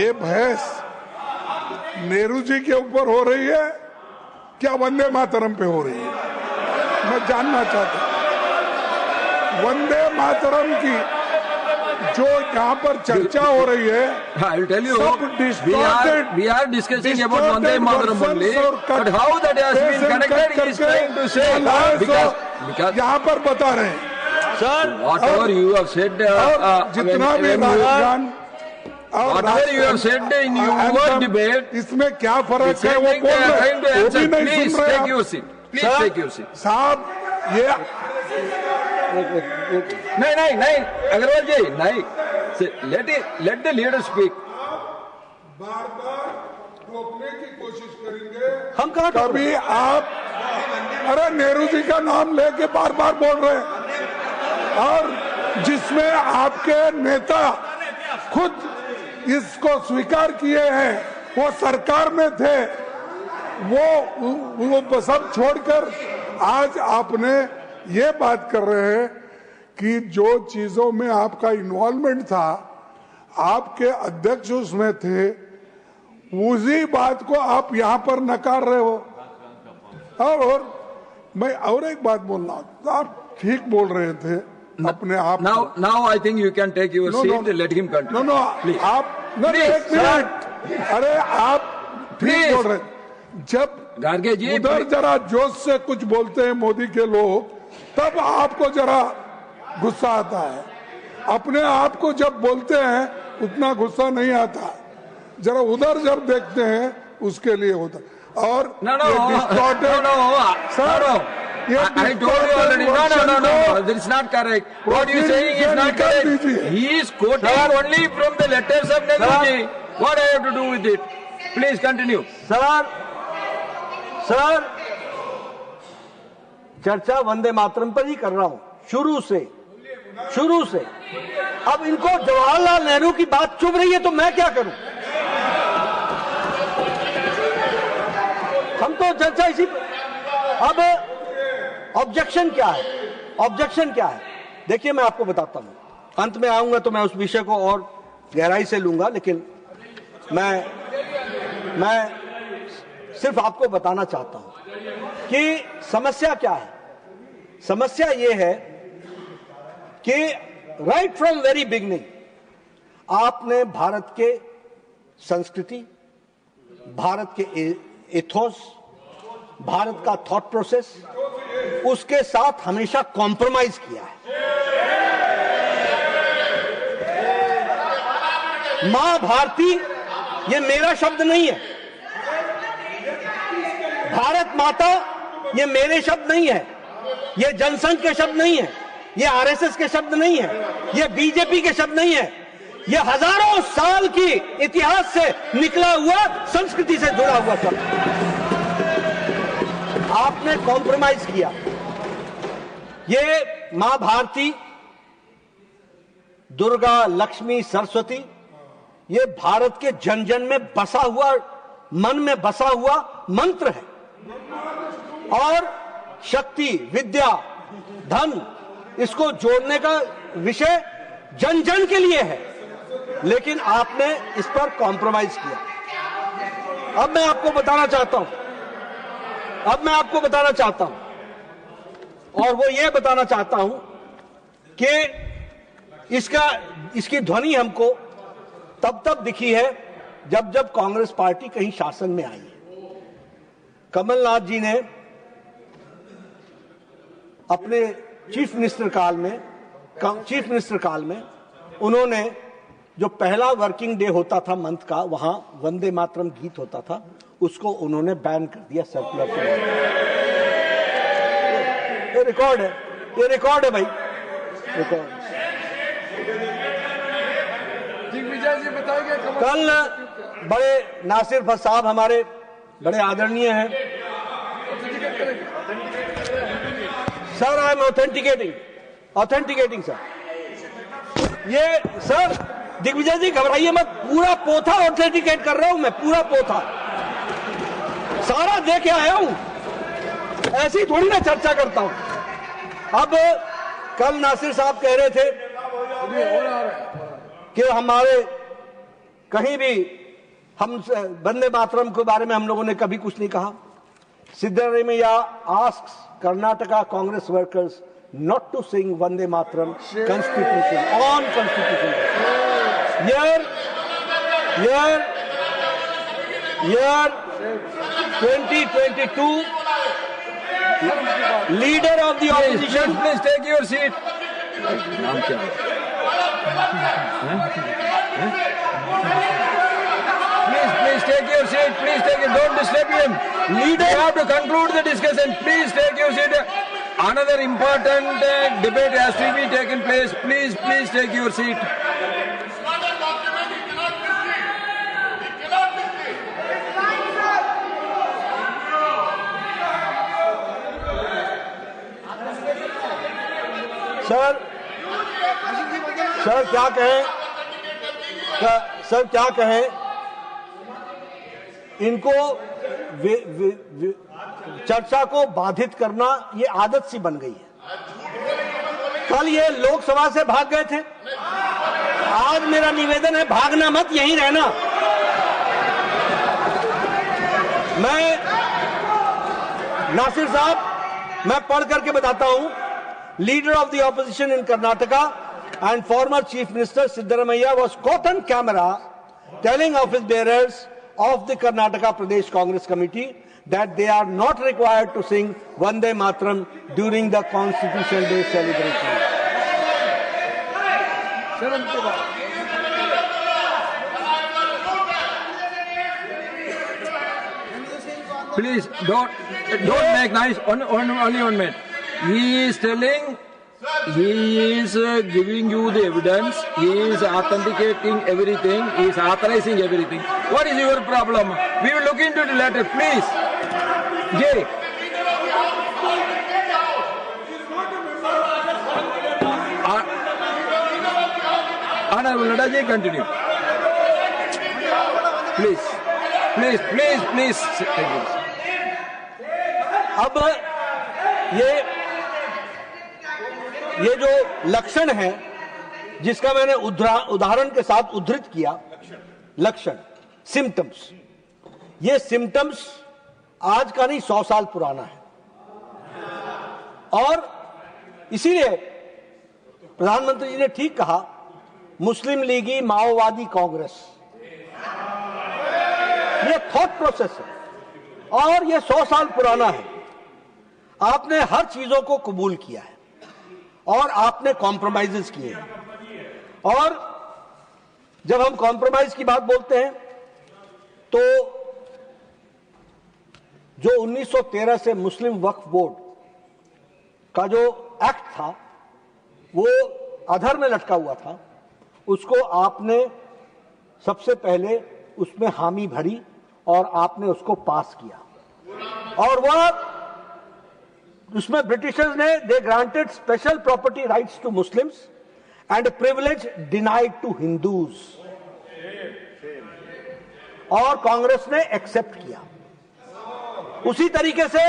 ये बहस नेहरू जी के ऊपर हो रही है क्या वंदे मातरम पे हो रही है? मैं जानना चाहता हूँ। वंदे मातरम की जो यहाँ पर चर्चा हो रही है, I will tell you, सब we are discussing about Vande Mataram only, but how that has been connected, he is trying to say, because यहाँ पर बता रहे हैं sir, whatever you have said, जितना भी Rajasthan whatever you have said in your debate, इसमें क्या फर्क है वो बोल रहे हैं, वो भी नहीं please सुन रहे take your आप। seat. Please take your seat. साहब ये नहीं अग्रवाल जी नहीं, let the leader speak. बार बार रोकने की कोशिश करेंगे हम कहाँ कभी आप, अरे नेहरू जी का नाम लेके बार बार बोल रहे हैं, और जिसमें आपके नेता खुद इसको स्वीकार किए हैं, वो सरकार में थे, वो सब छोड़कर आज आपने ये बात कर रहे हैं कि जो चीजों में आपका इन्वॉल्वमेंट था, आपके अध्यक्ष उसमें थे, उसी बात को आप यहाँ पर नकार रहे हो। और मैं और एक बात बोलना, आप ठीक बोल रहे थे अपने आप। Now I think you can take your seat. Let him continue. No, please. आप Please, एक मिनट, अरे आप ठीक बोल रहे हैं। जब गार्गे जी उधर जरा जोश से कुछ बोलते हैं मोदी के लोग, तब आपको जरा गुस्सा आता है। अपने आप को जब बोलते हैं उतना गुस्सा नहीं आता, जरा उधर जब देखते हैं उसके लिए होता। और no, I told you already. No, that is not correct. What you saying is not correct. He is quoting only from the letters of Nehru ji. What I have to do with it? Please continue. Sir चर्चा वंदे मातरम पर ही कर रहा हूं शुरू से। अब इनको जवाहरलाल नेहरू की बात चुभ रही है तो मैं क्या करूं? हम तो चर्चा इसी। अब ऑब्जेक्शन क्या है? देखिए मैं आपको बताता हूं, अंत में आऊंगा तो मैं उस विषय को और गहराई से लूंगा, लेकिन मैं सिर्फ आपको बताना चाहता हूं कि समस्या क्या है। समस्या ये है कि राइट फ्रॉम वेरी बिगनिंग आपने भारत के संस्कृति, भारत के एथोस, भारत का थॉट प्रोसेस, उसके साथ हमेशा कॉम्प्रोमाइज किया है। मां भारती ये मेरा शब्द नहीं है, भारत माता ये मेरे शब्द नहीं है, ये जनसंघ के शब्द नहीं है, ये आरएसएस के शब्द नहीं है, ये बीजेपी के शब्द नहीं है, ये हजारों साल की इतिहास से निकला हुआ, संस्कृति से जुड़ा हुआ शब्द। आपने कॉम्प्रोमाइज किया। ये मां भारती, दुर्गा, लक्ष्मी, सरस्वती, ये भारत के जन जन में बसा हुआ, मन में बसा हुआ मंत्र है। और शक्ति, विद्या, धन, इसको जोड़ने का विषय जन जन के लिए है, लेकिन आपने इस पर कॉम्प्रोमाइज किया। अब मैं आपको बताना चाहता हूं, और वो ये बताना चाहता हूं कि इसकी ध्वनि हमको तब दिखी है जब कांग्रेस पार्टी कहीं शासन में आई है। कमलनाथ जी ने अपने चीफ मिनिस्टर काल में उन्होंने जो पहला वर्किंग डे होता था मंथ का, वहां वंदे मातरम गीत होता था, उसको उन्होंने बैन कर दिया सर्कुलर के। ये रिकॉर्ड है भाई, रिकॉर्ड। कल बड़े नासिर फत साहब हमारे बड़े आदरणीय हैं। Sir I am authenticating sir. ये सर दिग्विजय जी घबराइए मत, पूरा पोथा ऑथेंटिकेट कर रहा हूं मैं, पूरा पोथा सारा दे के आया हूं, ऐसी थोड़ी ना चर्चा करता हूं। अब कल नासिर साहब कह रहे थे कि हमारे कहीं भी हम वंदे मातरम के बारे में हम लोगों ने कभी कुछ नहीं कहा। Siddaramaiah asks Karnataka Congress workers not to sing Vande Mataram Constitution on Constitution Day. Year 2022, leader of the opposition. Please take your seat. Please take your seat. Please take it. Don't disturb him. Leader, you have to conclude the discussion. Please take your seat. Another important debate has to be taken place. Please take your seat. Sir क्या कहें इनको चर्चा को बाधित करना ये आदत सी बन गई है। कल ये लोकसभा से भाग गए थे, आज मेरा निवेदन है भागना मत, यहीं रहना। मैं नासिर साहब, मैं पढ़ करके बताता हूं। Leader of the opposition in Karnataka and former Chief Minister Siddharamaiah was caught on camera telling office bearers of the Karnataka Pradesh Congress Committee that they are not required to sing Vande Mataram during the Constitution Day celebration. Please don't make noise. Only 1 minute. He is telling. He is giving you the evidence. He is authenticating everything. He is authorizing everything. What is your problem? We will look into the letter, please. Jay. Honorable Nadaji, continue. Please. अब ये जो लक्षण है जिसका मैंने उदाहरण के साथ उद्धृत किया, लक्षण, सिम्टम्स, ये सिम्टम्स आज का नहीं 100 साल पुराना है। और इसीलिए प्रधानमंत्री जी ने ठीक कहा, मुस्लिम लीगी माओवादी कांग्रेस, ये थॉट प्रोसेस है और ये 100 साल पुराना है। आपने हर चीजों को कबूल किया है और आपने कॉम्प्रोमाइजेस किए हैं। और जब हम कॉम्प्रोमाइज की बात बोलते हैं तो जो 1913 से मुस्लिम वक्फ बोर्ड का जो एक्ट था वो अधर में लटका हुआ था, उसको आपने सबसे पहले उसमें हामी भरी और आपने उसको पास किया। और वह उसमें ब्रिटिशर्स ने they granted special property rights to Muslims and privilege denied to Hindus, और कांग्रेस ने एक्सेप्ट किया। उसी तरीके से